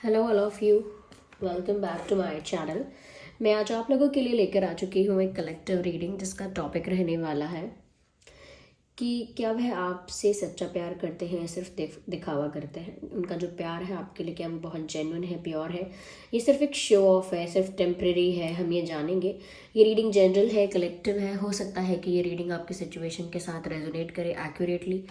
Hello all of you, welcome back to my channel. मैं आज आप लोगों के लिए लेकर आ चुकी हूँ एक कलेक्टिव रीडिंग जिसका टॉपिक रहने वाला है कि क्या वह आपसे सच्चा प्यार करते हैं या सिर्फ दिखावा करते हैं। उनका जो प्यार है आपके लिए, क्या वो बहुत जेन्युइन है, प्योर है, ये सिर्फ एक शो ऑफ है, सिर्फ टेम्परेरी है, हम ये जानेंगे। ये रीडिंग जनरल है, कलेक्टिव है। हो सकता है कि ये रीडिंग आपकी सिचुएशन के साथ रेजोनेट करे एक्यूरेटली,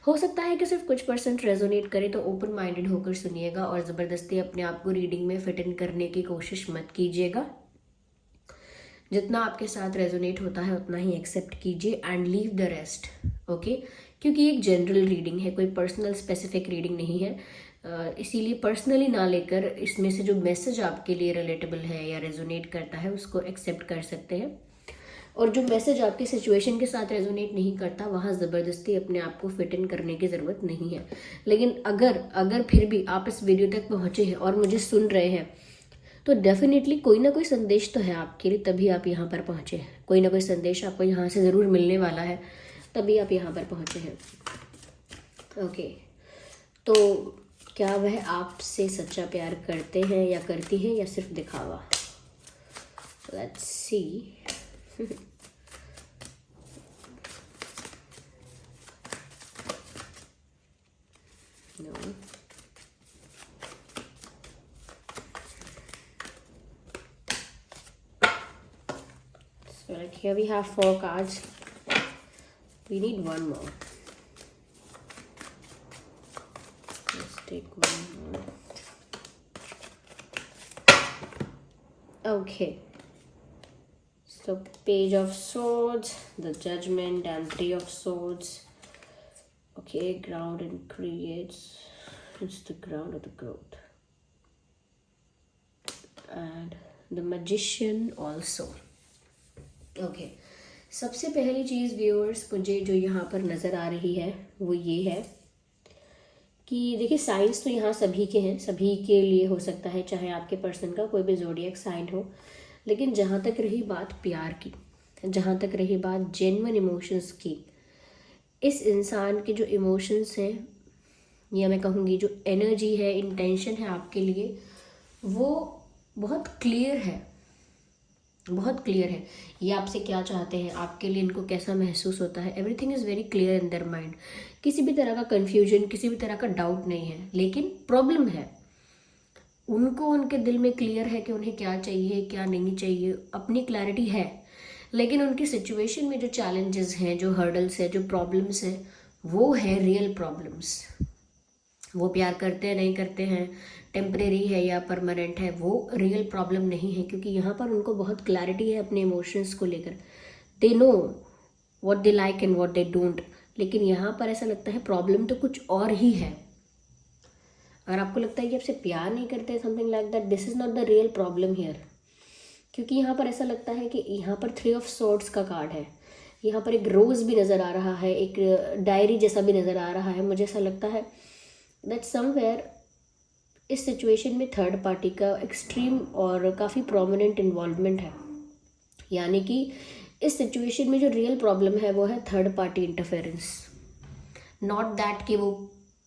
हो सकता है कि सिर्फ कुछ परसेंट रेजोनेट करे। तो ओपन माइंडेड होकर सुनिएगा और ज़बरदस्ती अपने आप को रीडिंग में फिट इन करने की कोशिश मत कीजिएगा। जितना आपके साथ रेजोनेट होता है उतना ही एक्सेप्ट कीजिए and leave the rest. Okay, क्योंकि एक जनरल रीडिंग है, कोई पर्सनल स्पेसिफिक रीडिंग नहीं है। इसीलिए पर्सनली ना लेकर इसमें से जो मैसेज आपके लिए रिलेटेबल है या रेजोनेट करता है उसको एक्सेप्ट कर सकते हैं। और जो मैसेज आपकी सिचुएशन के साथ रेजोनेट नहीं करता वहाँ ज़बरदस्ती अपने आप को फिट इन करने की ज़रूरत नहीं है। लेकिन अगर अगर फिर भी आप इस वीडियो तक पहुँचे हैं और मुझे सुन रहे हैं तो डेफिनेटली कोई ना कोई संदेश तो है आपके लिए, तभी आप यहाँ पर पहुँचे हैं। कोई ना कोई संदेश आपको यहाँ से ज़रूर मिलने वाला है, तभी आप यहाँ पर पहुँचे हैं। ओके, तो क्या वह आपसे सच्चा प्यार करते हैं या करती हैं या सिर्फ दिखावा? Let's see. No, so like here we have 4 cards. We need one more. Let's take one more. Okay, so Page of Swords, the Judgment, and Three of Swords. Okay, ground and creates. It's the ground of the growth. And the Magician also. Okay, सबसे पहली चीज़ viewers मुझे जो यहाँ पर नज़र आ रही है वो ये है कि देखिए, साइंस तो यहाँ सभी के हैं, सभी के लिए हो सकता है, चाहे आपके पर्सन का कोई भी ज़ोडिएक साइन हो। लेकिन जहाँ तक रही बात प्यार की, जहाँ तक रही बात जेन्युइन इमोशंस की, इस इंसान के जो इमोशंस हैं या मैं कहूँगी जो एनर्जी है, इंटेंशन है आपके लिए, वो बहुत क्लियर है, बहुत क्लियर है। ये आपसे क्या चाहते हैं, आपके लिए इनको कैसा महसूस होता है, everything is very clear in their mind. किसी भी तरह का कन्फ्यूजन, किसी भी तरह का डाउट नहीं है। लेकिन प्रॉब्लम है, उनको उनके दिल में क्लियर है कि उन्हें क्या चाहिए क्या नहीं चाहिए, अपनी क्लैरिटी है। लेकिन उनकी सिचुएशन में जो चैलेंजेस हैं, जो हर्डल्स हैं, जो प्रॉब्लम्स हैं, वो है रियल प्रॉब्लम्स। वो प्यार करते हैं नहीं करते हैं, टेम्परेरी है या परमानेंट है, वो रियल प्रॉब्लम नहीं है। क्योंकि यहाँ पर उनको बहुत क्लैरिटी है अपने इमोशंस को लेकर। They know what they like and what they don't. लेकिन यहाँ पर ऐसा लगता है प्रॉब्लम तो कुछ और ही है। अगर आपको लगता है कि आपसे प्यार नहीं करते, something like that, this is not the real problem here. क्योंकि यहाँ पर ऐसा लगता है कि यहाँ पर 3 ऑफ सॉर्ड्स का कार्ड है। यहाँ पर एक रोज़ भी नज़र आ रहा है, एक डायरी जैसा भी नज़र आ रहा है। मुझे ऐसा लगता है दैट समवेयर इस सिचुएशन में थर्ड पार्टी का एक्सट्रीम और काफ़ी प्रोमिनेंट इन्वॉल्वमेंट है। यानी कि इस सिचुएशन में जो रियल प्रॉब्लम है वो है third party interference. Not that कि वो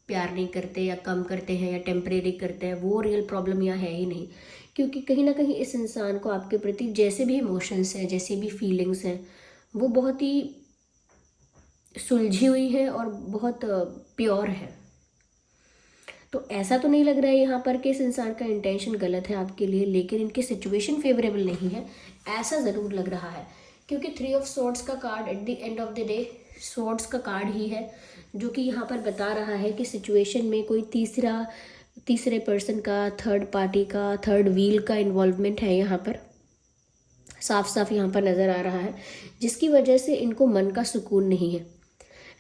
प्यार नहीं करते या कम करते हैं या टेम्परेरी करते हैं, वो रियल प्रॉब्लम यहाँ है ही नहीं। क्योंकि कहीं ना कहीं इस इंसान को आपके प्रति जैसे भी इमोशंस हैं, जैसी भी फीलिंग्स हैं, वो बहुत ही सुलझी हुई है और बहुत प्योर है। तो ऐसा तो नहीं लग रहा है यहाँ पर कि इस इंसान का इंटेंशन गलत है आपके लिए, लेकिन इनकी सिचुएशन फेवरेबल नहीं है, ऐसा ज़रूर लग रहा है। क्योंकि 3 ऑफ सॉर्ड्स का card at the end of the day swords का कार्ड ही है, जो कि यहाँ पर बता रहा है कि सिचुएशन में कोई तीसरे पर्सन का, थर्ड पार्टी का, थर्ड व्हील का इन्वॉल्वमेंट है। यहाँ पर साफ साफ यहाँ पर नज़र आ रहा है, जिसकी वजह से इनको मन का सुकून नहीं है।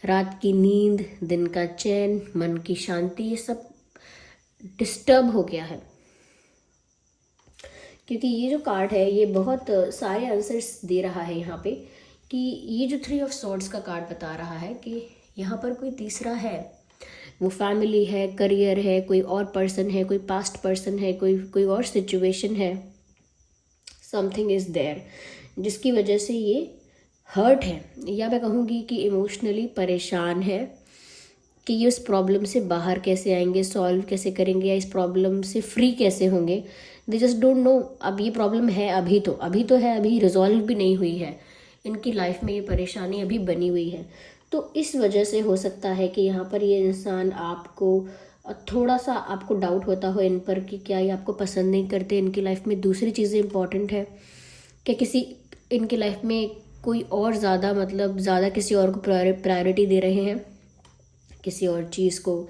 रात की नींद, दिन का चैन, मन की शांति, ये सब डिस्टर्ब हो गया है। क्योंकि ये जो कार्ड है ये बहुत सारे आंसर्स दे रहा है यहाँ पे, कि ये जो 3 ऑफ सॉर्ड्स का कार्ड बता रहा है कि यहाँ पर कोई तीसरा है। वो फैमिली है, करियर है, कोई और पर्सन है, कोई पास्ट पर्सन है, कोई और सिचुएशन है, समथिंग इज़ देयर, जिसकी वजह से ये हर्ट है, या मैं कहूँगी कि इमोशनली परेशान है कि ये उस प्रॉब्लम से बाहर कैसे आएंगे, सॉल्व कैसे करेंगे, या इस प्रॉब्लम से फ्री कैसे होंगे। They just don't know. अब ये प्रॉब्लम है, अभी तो है, अभी रिजॉल्व भी नहीं हुई है, इनकी लाइफ में ये परेशानी अभी बनी हुई है। तो इस वजह से हो सकता है कि यहाँ पर ये इंसान आपको थोड़ा सा आपको डाउट होता हो इन पर कि क्या ये आपको पसंद नहीं करते, इनकी लाइफ में दूसरी चीज़ें इंपॉर्टेंट है, क्या किसी इनकी लाइफ में कोई और ज़्यादा मतलब ज़्यादा किसी और को प्रायोरिटी दे रहे हैं, किसी और चीज़ को,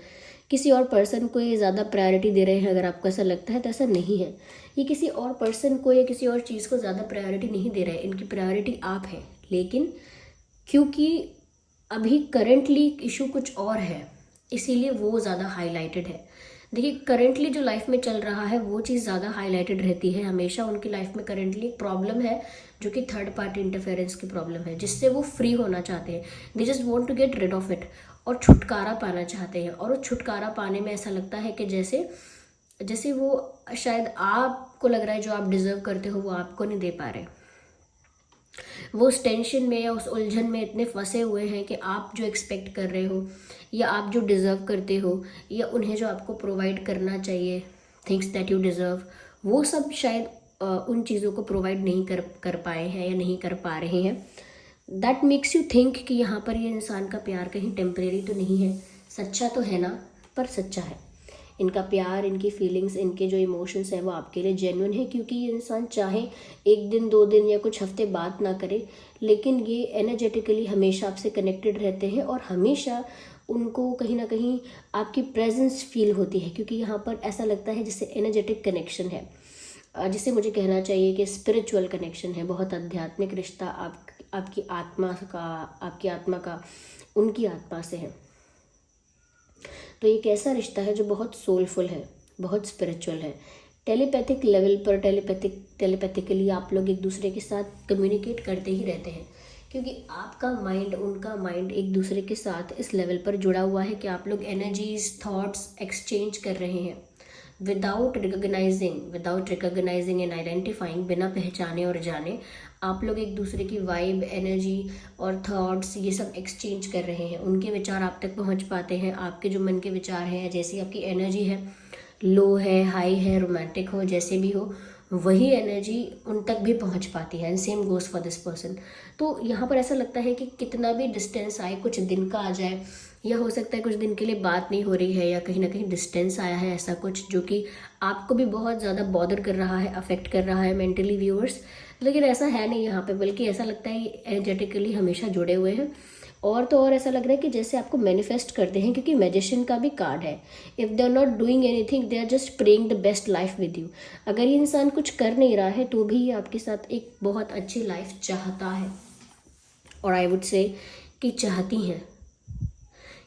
किसी और पर्सन को ये ज़्यादा प्रायोरिटी दे रहे हैं। अगर आपको ऐसा लगता है तो ऐसा नहीं है, ये किसी और पर्सन को या किसी और चीज़ को ज़्यादा प्रायोरिटी नहीं दे रहे हैं, इनकी प्रायोरिटी आप है। लेकिन क्योंकि अभी करेंटली इशू कुछ और है, इसीलिए वो ज़्यादा हाईलाइटेड है। देखिए, करेंटली जो लाइफ में चल रहा है वो चीज़ ज़्यादा हाईलाइटेड रहती है हमेशा। उनकी लाइफ में करेंटली एक प्रॉब्लम है जो कि थर्ड पार्टी इंटरफेरेंस की प्रॉब्लम है, जिससे वो फ्री होना चाहते हैं। They just want to get rid of it, और छुटकारा पाना चाहते हैं। और वो छुटकारा पाने में ऐसा लगता है कि जैसे वो शायद आपको लग रहा है जो आप डिज़र्व करते हो वो आपको नहीं दे पा रहे। वो उस टेंशन में या उस उलझन में इतने फंसे हुए हैं कि आप जो एक्सपेक्ट कर रहे हो या आप जो डिज़र्व करते हो या उन्हें जो आपको प्रोवाइड करना चाहिए, थिंग्स दैट यू डिज़र्व, वो सब शायद उन चीज़ों को प्रोवाइड नहीं कर पाए हैं या नहीं कर पा रहे हैं। दैट मेक्स यू थिंक कि यहाँ पर ये इंसान का प्यार कहीं टेम्परेरी तो नहीं है, सच्चा तो है ना, पर सच्चा है। इनका प्यार, इनकी फीलिंग्स, इनके जो इमोशंस हैं वो आपके लिए जेन्युइन है। क्योंकि ये इंसान चाहे एक दिन, 2 दिन या कुछ हफ्ते बात ना करे, लेकिन ये एनर्जेटिकली हमेशा आपसे कनेक्टेड रहते हैं और हमेशा उनको कहीं ना कहीं आपकी प्रेजेंस फील होती है। क्योंकि यहाँ पर ऐसा लगता है जैसे एनर्जेटिक कनेक्शन है, जिसे मुझे कहना चाहिए कि स्पिरिचुअल कनेक्शन है, बहुत आध्यात्मिक रिश्ता आपकी आत्मा का उनकी आत्मा से है। तो ये एक ऐसा रिश्ता है जो बहुत सोलफुल है, बहुत स्पिरिचुअल है। टेलीपैथिक लेवल पर टेलीपैथिकली आप लोग एक दूसरे के साथ कम्युनिकेट करते ही रहते हैं, क्योंकि आपका माइंड, उनका माइंड एक दूसरे के साथ इस लेवल पर जुड़ा हुआ है कि आप लोग एनर्जीज, थॉट्स एक्सचेंज कर रहे हैं विदाउट रिकॉग्नाइजिंग एंड आइडेंटिफाइंग, बिना पहचाने और जाने आप लोग एक दूसरे की वाइब, एनर्जी और थॉट्स ये सब एक्सचेंज कर रहे हैं। उनके विचार आप तक पहुंच पाते हैं, आपके जो मन के विचार हैं, जैसी आपकी एनर्जी है, लो है, हाई है, रोमांटिक हो, जैसे भी हो, वही एनर्जी उन तक भी पहुंच पाती है। And same goes for this person. तो यहाँ पर ऐसा लगता है कि कितना भी डिस्टेंस आए, कुछ दिन का आ जाए, या हो सकता है कुछ दिन के लिए बात नहीं हो रही है, या कहीं ना कहीं डिस्टेंस आया है, ऐसा कुछ जो कि आपको भी बहुत ज़्यादा बॉदर कर रहा है, अफेक्ट कर रहा है मेंटली व्यूअर्स। लेकिन ऐसा है नहीं यहाँ पे, बल्कि ऐसा लगता है एनर्जेटिकली हमेशा जुड़े हुए हैं। और तो और ऐसा लग रहा है कि जैसे आपको मैनिफेस्ट करते हैं, क्योंकि मैजिशियन का भी कार्ड है। If they are not doing anything, they are just praying the best life with you. अगर ये इंसान कुछ कर नहीं रहा है तो भी ये आपके साथ एक बहुत अच्छी लाइफ चाहता है, और आई वुड से कि चाहती हैं।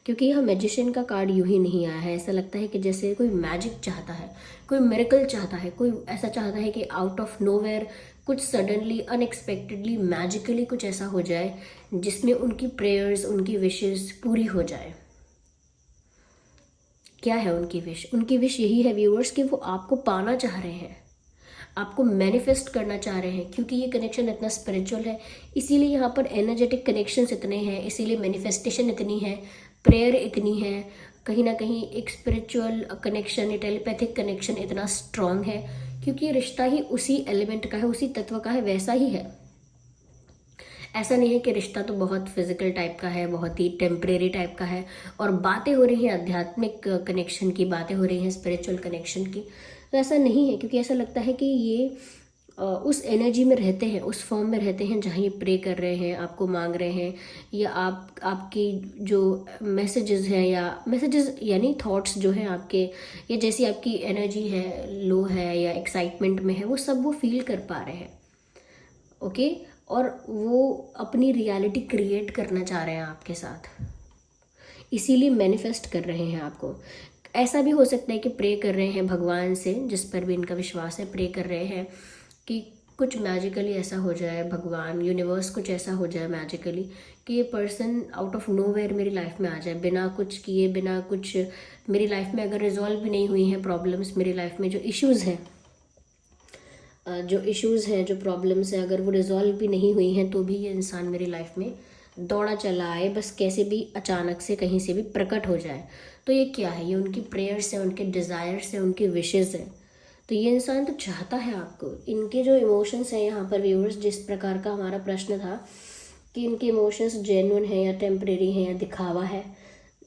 क्योंकि यह मैजिशियन का कार्ड यूं ही नहीं आया है, ऐसा लगता है कि जैसे कोई मैजिक चाहता है, कोई मिरेकल चाहता है, कोई ऐसा चाहता है कि आउट ऑफ नोवेयर कुछ सडनली, अनएक्सपेक्टेडली, मैजिकली कुछ ऐसा हो जाए जिसमें उनकी प्रेयर्स, उनकी विशेस पूरी हो जाए। क्या है उनकी विश? उनकी विश यही है व्यूअर्स कि वो आपको पाना चाह रहे हैं, आपको मैनिफेस्ट करना चाह रहे हैं। क्योंकि ये कनेक्शन इतना स्पिरिचुअल है, इसीलिए यहाँ पर एनर्जेटिक कनेक्शंस इतने हैं, इसीलिए मैनिफेस्टेशन इतनी है, प्रेयर इतनी है, कहीं ना कहीं एक स्पिरिचुअल कनेक्शन, टेलीपैथिक कनेक्शन इतना स्ट्रांग है, क्योंकि ये रिश्ता ही उसी एलिमेंट का है, उसी तत्व का है, वैसा ही है। ऐसा नहीं है कि रिश्ता तो बहुत फिजिकल टाइप का है, बहुत ही टेम्परेरी टाइप का है, और बातें हो रही हैं आध्यात्मिक कनेक्शन की, बातें हो रही हैं स्पिरिचुअल कनेक्शन की। तो ऐसा नहीं है, क्योंकि ऐसा लगता है कि ये उस एनर्जी में रहते हैं, उस फॉर्म में रहते हैं जहाँ ये प्रे कर रहे हैं, आपको मांग रहे हैं, या आपकी जो मैसेजेस हैं, या मैसेजेस यानी थॉट्स जो हैं आपके, या जैसी आपकी एनर्जी है, लो है या एक्साइटमेंट में है, वो सब वो फील कर पा रहे हैं। ओके, और वो अपनी रियलिटी क्रिएट करना चाह रहे हैं आपके साथ, इसीलिए मैनिफेस्ट कर रहे हैं आपको। ऐसा भी हो सकता है कि प्रे कर रहे हैं भगवान से, जिस पर भी इनका विश्वास है, प्रे कर रहे हैं कि कुछ मैजिकली ऐसा हो जाए, भगवान, यूनिवर्स कुछ ऐसा हो जाए मैजिकली कि ये पर्सन आउट ऑफ नोवेयर मेरी लाइफ में आ जाए, बिना कुछ किए, बिना कुछ, मेरी लाइफ में अगर रिजॉल्व भी नहीं हुई हैं प्रॉब्लम्स, मेरी लाइफ में जो इश्यूज़ हैं, जो प्रॉब्लम्स हैं, अगर वो रिजॉल्व भी नहीं हुई हैं, तो भी ये इंसान मेरी लाइफ में दौड़ा चला आए, बस कैसे भी अचानक से कहीं से भी प्रकट हो जाए। तो ये क्या है? ये उनकी प्रेयर्स है, उनके डिज़ायर्स है, उनकी विशेज़ है। तो ये इंसान तो चाहता है आपको। इनके जो इमोशंस हैं यहाँ पर व्यूअर्स, जिस प्रकार का हमारा प्रश्न था कि इनके इमोशंस जेन्युइन हैं या टेम्परेरी हैं या दिखावा है,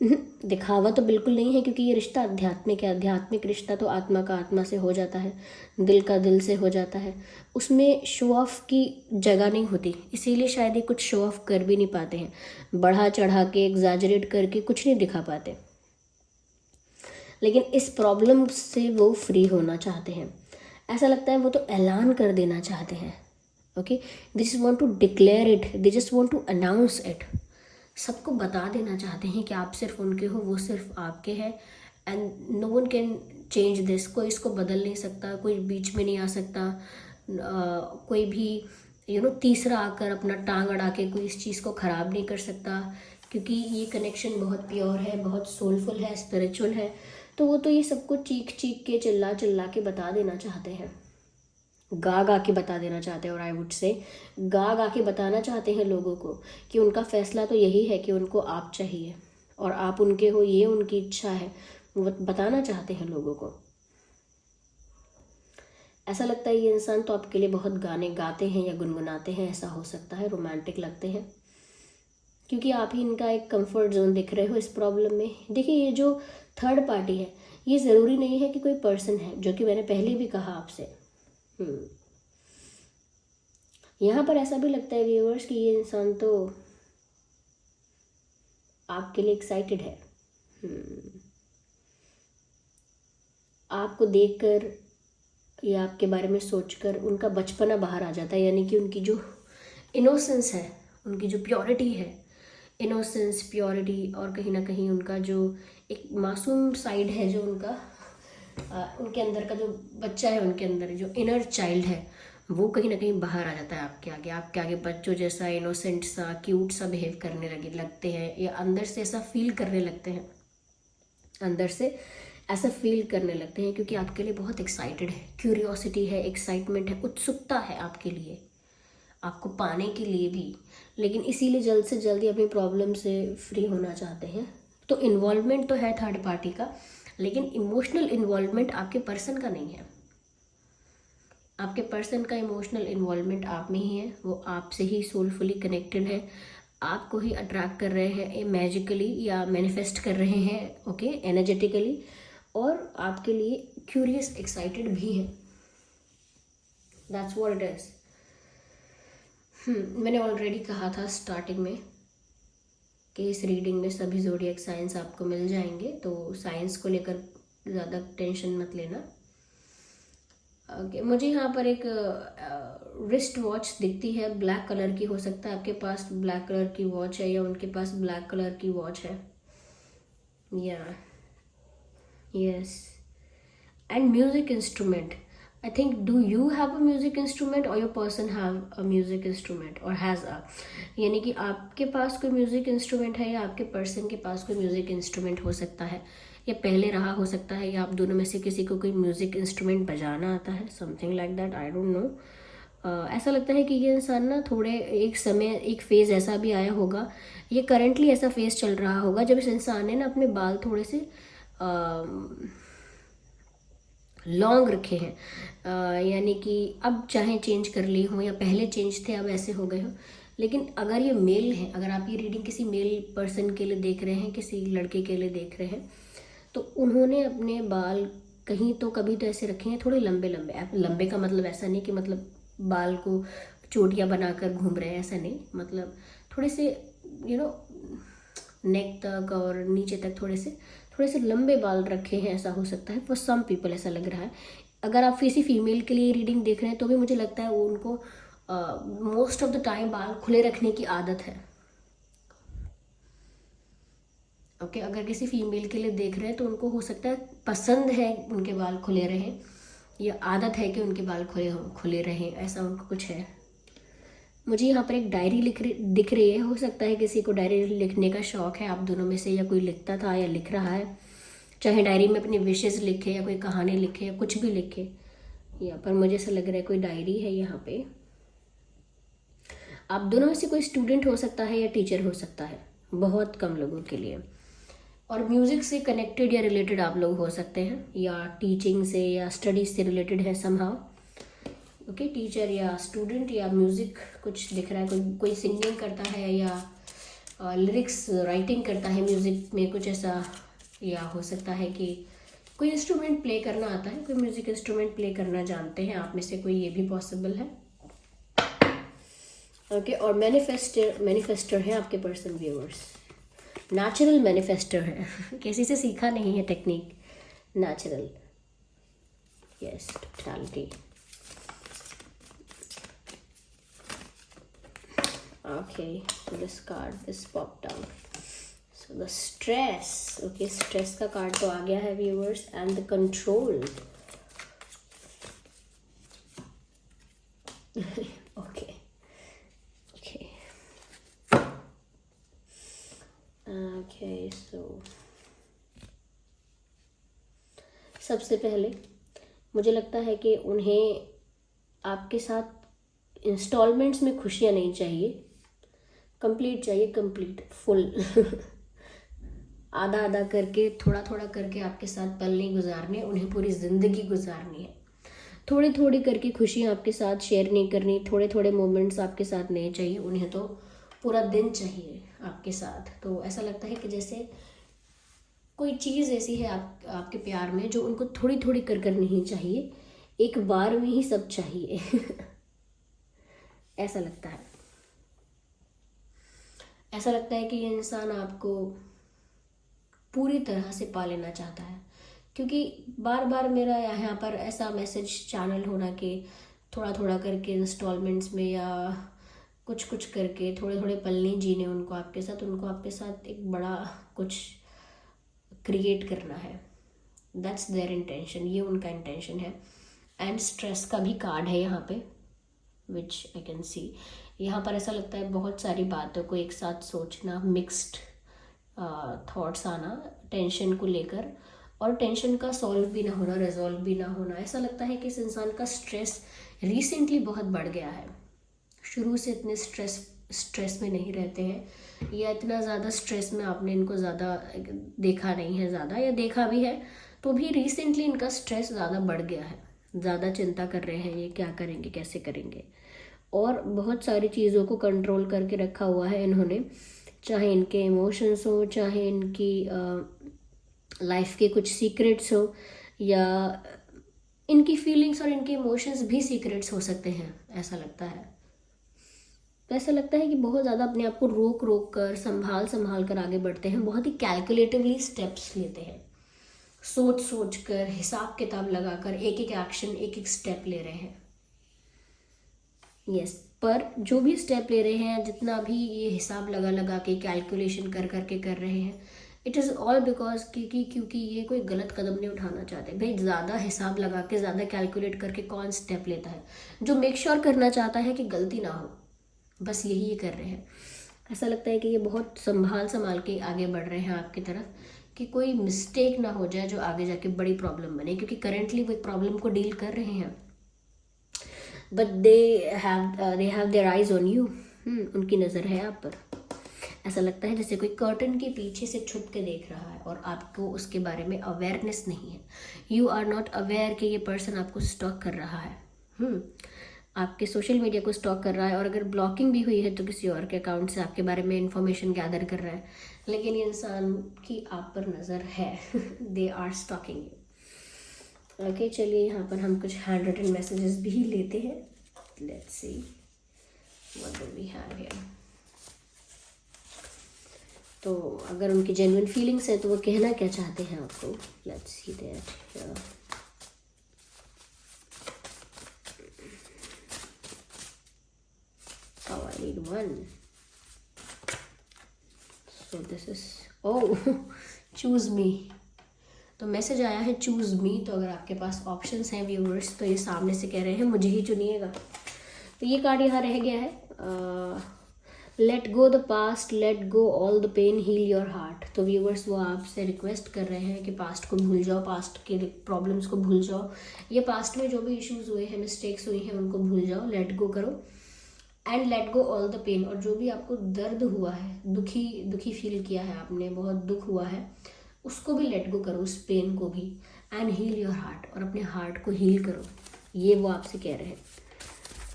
दिखावा तो बिल्कुल नहीं है, क्योंकि ये रिश्ता आध्यात्मिक है। आध्यात्मिक रिश्ता तो आत्मा का आत्मा से हो जाता है, दिल का दिल से हो जाता है। उसमें शो ऑफ की जगह नहीं होती, इसीलिए शायद ये कुछ शो ऑफ कर भी नहीं पाते हैं। बढ़ा चढ़ा के एग्जैजरेट करके कुछ नहीं दिखा पाते, लेकिन इस प्रॉब्लम से वो फ्री होना चाहते हैं। ऐसा लगता है वो तो ऐलान कर देना चाहते हैं। Okay, they just want to declare it, they just want to announce it. सबको बता देना चाहते हैं कि आप सिर्फ उनके हो, वो सिर्फ आपके हैं, and no one can change this. कोई इसको बदल नहीं सकता, कोई बीच में नहीं आ सकता, कोई भी तीसरा आकर अपना टांग अड़ा के कोई इस चीज़ को ख़राब नहीं कर सकता, क्योंकि ये कनेक्शन बहुत प्योर है, बहुत सोलफुल है, स्पिरिचुअल है। तो वो तो ये सबको चीख चीख के, चिल्ला चिल्ला के बता देना चाहते हैं, गा गा के बता देना चाहते हैं। और आई वुड से गा गा के बताना चाहते हैं लोगों को कि उनका फैसला तो यही है कि उनको आप चाहिए और आप उनके हो, ये उनकी इच्छा है। वो बताना चाहते हैं लोगों को। ऐसा लगता है ये इंसान तो आपके लिए बहुत गाने गाते हैं या गुनगुनाते हैं, ऐसा हो सकता है, रोमांटिक लगते हैं, क्योंकि आप ही इनका एक कंफर्ट जोन दिख रहे हो इस प्रॉब्लम में। देखिए, ये जो थर्ड पार्टी है, ये ज़रूरी नहीं है कि कोई पर्सन है, जो कि मैंने पहले भी कहा आपसे। यहाँ पर ऐसा भी लगता है व्यूअर्स कि ये इंसान तो आपके लिए एक्साइटेड है। आपको देखकर या आपके बारे में सोचकर उनका बचपना बाहर आ जाता है, यानी कि उनकी जो इनोसेंस है, उनकी जो प्योरिटी है, इनोसेंस, प्योरिटी, और कहीं ना कहीं उनका जो एक मासूम साइड है, जो उनके अंदर का जो बच्चा है, उनके अंदर जो इनर चाइल्ड है, वो कहीं ना कहीं बाहर आ जाता है आपके आगे बच्चों जैसा इनोसेंट सा, क्यूट सा बिहेव करने लगते हैं, या अंदर से ऐसा फील करने लगते हैं, अंदर से ऐसा फील करने लगते हैं, क्योंकि आपके लिए बहुत एक्साइटेड है, क्यूरियोसिटी है, एक्साइटमेंट है, उत्सुकता है आपके लिए, आपको पाने के लिए भी। लेकिन इसीलिए जल्द से जल्दी अपनी प्रॉब्लम से फ्री होना चाहते हैं। तो इन्वॉल्वमेंट तो है थर्ड पार्टी का, लेकिन इमोशनल इन्वॉल्वमेंट आपके पर्सन का नहीं है। आपके पर्सन का इमोशनल इन्वॉल्वमेंट आप में ही है, वो आपसे ही सोलफुली कनेक्टेड है, आपको ही अट्रैक्ट कर रहे हैं मैजिकली या मैनिफेस्ट कर रहे हैं, ओके, एनर्जेटिकली, और आपके लिए क्यूरियस, एक्साइटेड भी है। That's what it is. मैंने ऑलरेडी कहा था स्टार्टिंग में कि इस रीडिंग में सभी ज़ोडिएक साइंस आपको मिल जाएंगे, तो साइंस को लेकर ज़्यादा टेंशन मत लेना। मुझे यहाँ पर एक रिस्ट वॉच दिखती है, ब्लैक कलर की। हो सकता है आपके पास ब्लैक कलर की वॉच है या उनके पास ब्लैक कलर की वॉच है, या yes. And music instrument, I think, do you have a music instrument और your person have a music instrument और हैज़ अ, यानी कि आपके पास कोई म्यूजिक इंस्ट्रूमेंट है या आपके पर्सन के पास कोई म्यूजिक इंस्ट्रूमेंट हो सकता है, या पहले रहा हो सकता है, या आप दोनों में से किसी को कोई म्यूजिक इंस्ट्रूमेंट बजाना आता है, something like that, I don't know. ऐसा लगता है कि ये इंसान ना थोड़े एक समय, एक फेज़ ऐसा भी आया होगा, ये करंटली ऐसा फेज़ चल रहा होगा, जब इस इंसान ने ना अपने बाल थोड़े से लॉन्ग रखे हैं, यानी कि अब चाहे चेंज कर लिए हों या पहले चेंज थे अब ऐसे हो गए हों। लेकिन अगर ये मेल है, अगर आप ये रीडिंग किसी मेल पर्सन के लिए देख रहे हैं, किसी लड़के के लिए देख रहे हैं, तो उन्होंने अपने बाल कहीं तो कभी तो ऐसे रखे हैं थोड़े लंबे लंबे। लंबे का मतलब ऐसा नहीं कि मतलब बाल को चोटियाँ बनाकर घूम रहे हैं, ऐसा नहीं, मतलब थोड़े से नेक तक और नीचे तक थोड़े से लंबे बाल रखे हैं, ऐसा हो सकता है। फॉर सम पीपल ऐसा लग रहा है। अगर आप किसी फीमेल के लिए रीडिंग देख रहे हैं तो भी मुझे लगता है वो उनको मोस्ट ऑफ द टाइम बाल खुले रखने की आदत है, ओके। अगर किसी फीमेल के लिए देख रहे हैं तो उनको हो सकता है पसंद है उनके बाल खुले रहें, या आदत है कि उनके बाल खुले रहें, ऐसा उनको कुछ है। मुझे यहाँ पर एक डायरी दिख रही है, हो सकता है किसी को डायरी लिखने का शौक़ है आप दोनों में से, या कोई लिखता था या लिख रहा है, चाहे डायरी में अपनी विशेज़ लिखे या कोई कहानी लिखे या कुछ भी लिखे। यहाँ पर मुझे ऐसा लग रहा है कोई डायरी है यहाँ पे। आप दोनों में से कोई स्टूडेंट हो सकता है या टीचर हो सकता है, बहुत कम लोगों के लिए। और म्यूज़िक से कनेक्टेड या रिलेटेड आप लोग हो सकते हैं, या टीचिंग से या स्टडीज से रिलेटेड है समहाउ। ओके, टीचर या स्टूडेंट या म्यूज़िक कुछ दिख रहा है, कोई सिंगिंग करता है या लिरिक्स राइटिंग करता है म्यूज़िक में कुछ ऐसा, या हो सकता है कि कोई इंस्ट्रूमेंट प्ले करना आता है, कोई म्यूज़िक इंस्ट्रूमेंट प्ले करना जानते हैं आप में से कोई, ये भी पॉसिबल है। ओके, और मैनिफेस्टर है आपके पर्सन व्यूअर्स, नेचुरल मैनिफेस्टर है किसी से सीखा नहीं है technique, natural. Yes, totality. Okay, so this card this popped out, so the stress, okay, stress का कार्ड तो आ गया है viewers, and the control okay, so सबसे पहले मुझे लगता है कि उन्हें आपके साथ इंस्टॉलमेंट्स में खुशियाँ नहीं चाहिए, कंप्लीट चाहिए, कंप्लीट फुल आधा आधा करके, थोड़ा थोड़ा करके आपके साथ पल नहीं गुजारने, उन्हें पूरी ज़िंदगी गुजारनी है। थोड़ी थोड़ी करके खुशियाँ आपके साथ शेयर नहीं करनी, थोड़े थोड़े मोमेंट्स आपके साथ नहीं चाहिए, उन्हें तो पूरा दिन चाहिए आपके साथ। तो ऐसा लगता है कि जैसे कोई चीज़ ऐसी है आपके प्यार में जो उनको थोड़ी थोड़ी कर कर नहीं चाहिए, एक बार में ही सब चाहिए ऐसा लगता है। ऐसा लगता है कि ये इंसान आपको पूरी तरह से पा लेना चाहता है, क्योंकि बार बार मेरा यहाँ पर ऐसा मैसेज चैनल होना कि थोड़ा थोड़ा करके इंस्टॉलमेंट्स में या कुछ कुछ करके थोड़े थोड़े पल नहीं जीने उनको आपके साथ, उनको आपके साथ एक बड़ा कुछ क्रिएट करना है। दैट्स देयर इंटेंशन, ये उनका इंटेंशन है। एंड स्ट्रेस का भी कार्ड है यहाँ पे, विच आई कैन सी। यहाँ पर ऐसा लगता है बहुत सारी बातों को एक साथ सोचना, मिक्स्ड थॉट्स आना टेंशन को लेकर, और टेंशन का सॉल्व भी ना होना, रिजॉल्व भी ना होना। ऐसा लगता है कि इस इंसान का स्ट्रेस रिसेंटली बहुत बढ़ गया है, शुरू से इतने स्ट्रेस में नहीं रहते हैं, या इतना ज़्यादा स्ट्रेस में आपने इनको ज़्यादा देखा नहीं है, ज़्यादा या देखा भी है तो भी रिसेंटली इनका स्ट्रेस ज़्यादा बढ़ गया है, ज़्यादा चिंता कर रहे हैं ये क्या करेंगे कैसे करेंगे, और बहुत सारी चीज़ों को कंट्रोल करके रखा हुआ है इन्होंने, चाहे इनके इमोशंस हो, चाहे इनकी लाइफ के कुछ सीक्रेट्स हो, या इनकी फीलिंग्स और इनके इमोशंस भी सीक्रेट्स हो सकते हैं। ऐसा लगता है, तो ऐसा लगता है कि बहुत ज़्यादा अपने आप को रोक रोक कर, संभाल कर आगे बढ़ते हैं, बहुत ही कैलकुलेटिवली स्टेप्स लेते हैं, सोच सोच कर, हिसाब किताब लगाकर एक एक एक्शन, एक एक स्टेप ले रहे हैं। यस, पर जो भी स्टेप ले रहे हैं, जितना भी ये हिसाब लगा के कैलकुलेशन कर करके कर रहे हैं, इट इज़ ऑल बिकॉज क्योंकि ये कोई गलत कदम नहीं उठाना चाहते। भाई ज़्यादा हिसाब लगा के, ज़्यादा कैलकुलेट करके कौन स्टेप लेता है? जो मेक श्योर करना चाहता है कि गलती ना हो, बस यही ये कर रहे हैं। ऐसा लगता है कि ये बहुत संभाल के आगे बढ़ रहे हैं आपकी तरफ, कि कोई मिस्टेक ना हो जाए जो आगे जाके बड़ी प्रॉब्लम बने, क्योंकि करेंटली वो एक प्रॉब्लम को डील कर रहे हैं, but they have their eyes on you. उनकी नज़र है आप पर। ऐसा लगता है जैसे कोई कर्टन के पीछे से छुप के देख रहा है और आपको उसके बारे में अवेयरनेस नहीं है। यू आर नॉट अवेयर कि ये पर्सन आपको स्टॉक कर रहा है, आपके सोशल मीडिया को स्टॉक कर रहा है, और अगर ब्लॉकिंग भी हुई है तो किसी और के अकाउंट से आपके बारे में इंफॉर्मेशन गैदर कर रहा है, लेकिन ये इंसान की आप पर नज़र है they are stalking you. Okay, चलिए यहाँ पर हम कुछ हैंड रिटन मैसेजेस भी लेते हैं। Let's see what do we have here. तो अगर उनकी जेन्युइन फीलिंग्स है तो वो कहना क्या चाहते हैं आपको। Let's see that. Oh, I need one. So this is choose me. तो मैसेज आया है चूज मी। तो अगर आपके पास ऑप्शंस हैं व्यूअर्स, तो ये सामने से कह रहे हैं मुझे ही चुनिएगा। तो ये कार्ड यहाँ रह गया है, let go the past, let go all the pain, heal your heart. तो व्यूअर्स वो आपसे रिक्वेस्ट कर रहे हैं कि पास्ट को भूल जाओ, पास्ट के प्रॉब्लम्स को भूल जाओ, ये पास्ट में जो भी इश्यूज हुए हैं, मिस्टेक्स हुई हैं, उनको भूल जाओ, लेट गो करो, and let go all the pain, और जो भी आपको दर्द हुआ है, दुखी दुखी फील किया है आपने, बहुत दुख हुआ है, उसको भी लेट गो करो, उस पेन को भी। एंड हील योर हार्ट, और अपने हार्ट को हील करो, ये वो आपसे कह रहे हैं।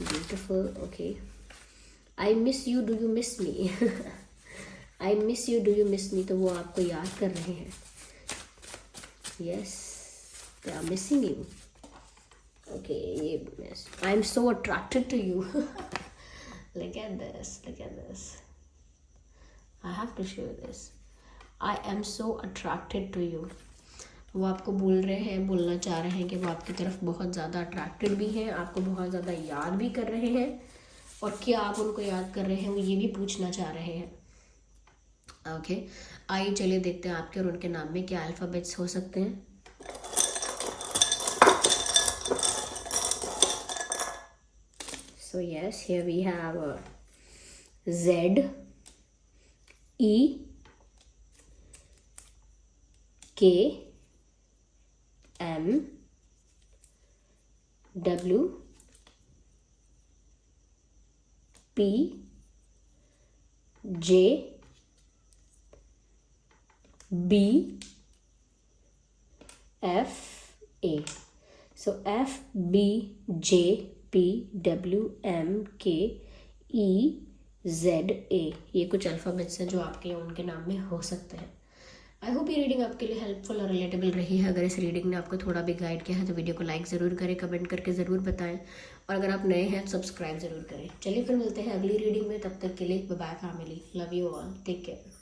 Beautiful. Okay, I miss you, do you miss me? I miss you, do you miss me, तो वो आपको याद कर रहे हैं। Yes, they are missing you. Okay, ये miss, I am so attracted to you. Look at this, look at this. I have to show this. I am so attracted to you. वो आपको बोल रहे हैं, बोलना चाह रहे हैं कि वो आपकी तरफ बहुत ज़्यादा अट्रैक्टेड भी हैं, आपको बहुत ज़्यादा याद भी कर रहे हैं, और क्या आप उनको याद कर रहे हैं वो ये भी पूछना चाह रहे हैं। ओके, आइए चलिए देखते हैं आपके और उनके नाम में क्या अल्फ़ाबेट्स हो सकते हैं। So yes, here we have Z, E, K, M, W, P, J, B, F, A. So F, B, J, P, W, M, K, E, Z, A, ये कुछ अल्फ़ाबेट्स हैं जो आपके या उनके नाम में हो सकते हैं। आई होप ये रीडिंग आपके लिए हेल्पफुल और रिलेटेबल रही है। अगर इस रीडिंग ने आपको थोड़ा भी गाइड किया है तो वीडियो को लाइक ज़रूर करें, कमेंट करके ज़रूर बताएं, और अगर आप नए हैं तो सब्सक्राइब ज़रूर करें। चलिए फिर मिलते हैं अगली रीडिंग में, तब तक के लिए bye bye family, love you all, take care.